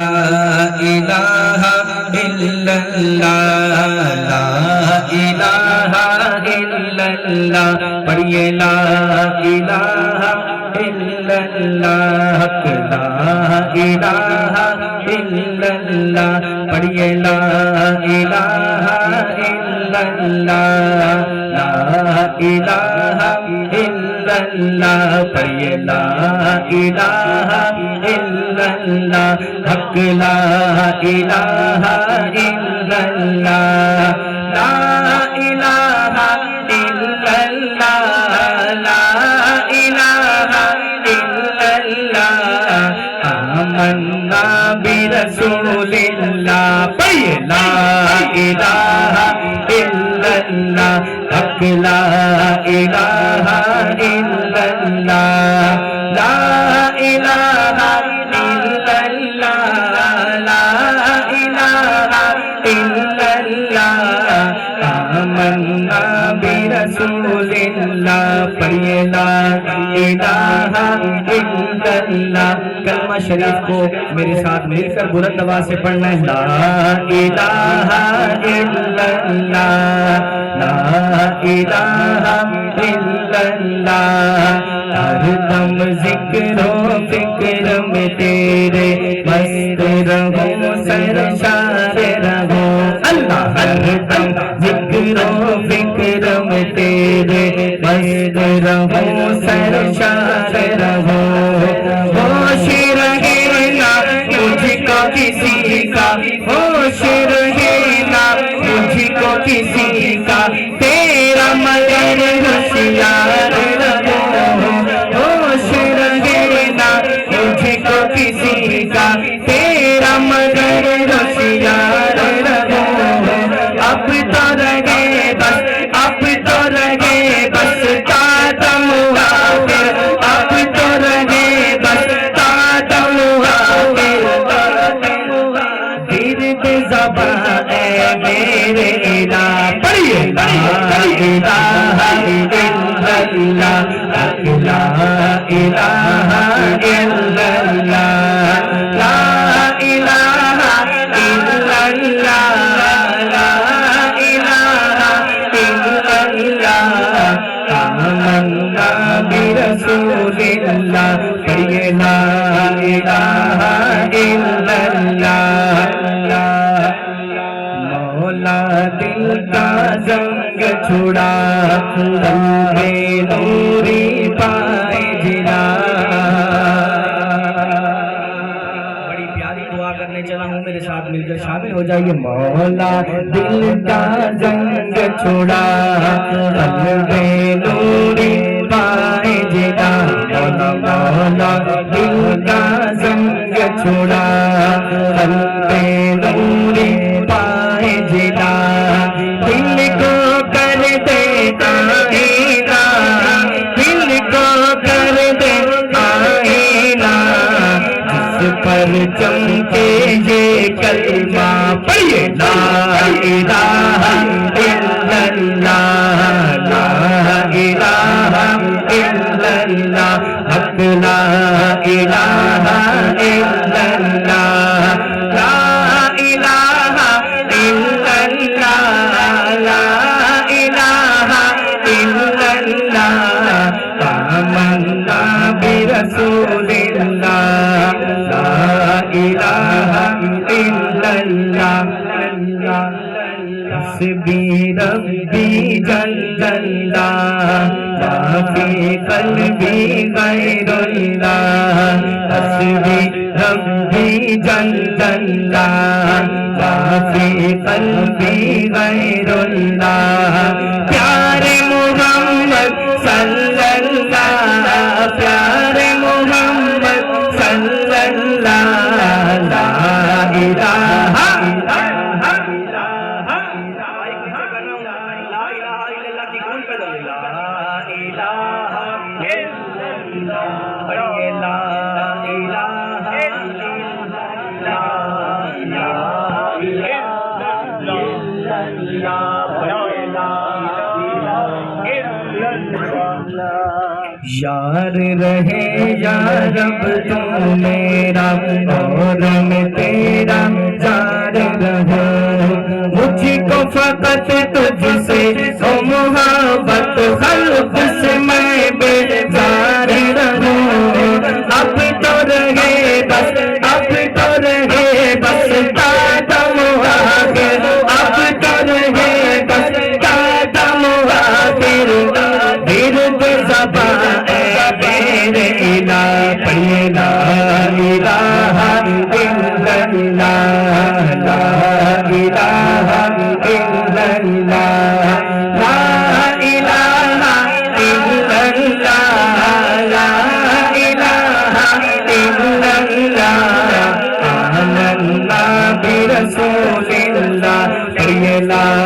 ইলাহা ইল্লাল্লাহ লা ইলাহা ইল্লাল্লাহ পড়িয়ে লা ইলাহা ইল্লাল্লাহ লা ইলাহা ইল্লাল্লাহ পড়িয়ে লা ইলাহা ইল্লাল্লাহ লা ইলাহা ইল্লাল্লাহ পড়িয়ে লা ইলাহা ইল্লাল্লাহ হক লা ইলাহা ইল্লাল্লাহ লা ইলাহা ইল্লাল্লাহ লা ইলাহা ইল্লাল্লাহ আমান্না বিরাসূলিল্লাহ পড়িয়ে লা ইলাহা ইল্লাল্লাহ হক লা ইলাহা ইল্লাল্লাহ লা ইলাহা ইল্লাল্লাহ লা ইলাহা ইল্লাল্লাহ আমান্না বিরাসূলিল্লাহ পড়িয়ে লা ইলাহা ইল্লাল্লাহ کلمہ شریف کو میرے ساتھ مل کر بلند آواز سے پڑھنا ہے لا الہ الا اللہ لا الہ الا اللہ ہر دم ذکر و فکر میں تیرے مست رہو سرشار رہو اللہ ہر دم ذکر و فکر میں تیرے مست رہو سرشار رہو ہوش رہے نا مجھ کو کسی کا ہوش رہے نا مجھ کو کسی کا تیرا مگر ہوشیار رہو ہوش رہے نا مجھ کو کسی کا تیرا مگر ہوشیار رہو اب تو رہے بس اب تو رہے بس قدم آخر اب تو رہے بس قدم آخر گرد زبان اے میرے الہ پڑھیے لا الہ الا اللہ لا الہ الا اللہ لا الہ الا اللہ لا الہ الا اللہ آمنا برسول اللہ پڑھیے لا الہ الا اللہ مولا دل کا زنگ چھڑا قلب نوری پائے جلا بڑی پیاری دعا کرنے چلا ہوں میرے ساتھ مل کر شامل ہو جائیے مولا دل کا زنگ چھڑا قلب نوری پائے جلا مولا مولا دل کا زنگ چھڑا قلب نوری پائے جلا دل کو کر دے آئینہ دل کو کر دے آئینہ جس پر چمکے یہ کلمہ پڑھیے لا الہ الا اللہ لا الہ الا اللہ حق لا الہ الا اللہ لا الہ الا اللہ لا الہ الا اللہ آمنا برسول اللہ لا الہ الا اللہ حسبی ربی جل اللہ ما فی قلبی غیر اللہ حسبی ربی جل اللہ ما فی قلبی غیر اللہ پیارے محمد صلی اللہ پیارے محمد صلی اللہ لا الہ یار رہے یا رب تو میرا اور میں تیرا یار رہوں مجھ کو فقط تجھ سے ہو محبت خلق سے میں بیزار رہوں اب تو رہے بس اب تو رہے بس قدم آخر اب تو رہے بس قدم آخر ورد زبان اے میرے الہ پڑھیے لا الہ الا اللہ لا الہ الا اللہ لا الہ الا اللہ لا الہ الا اللہ آمنا برسول اللہ پڑھیے لا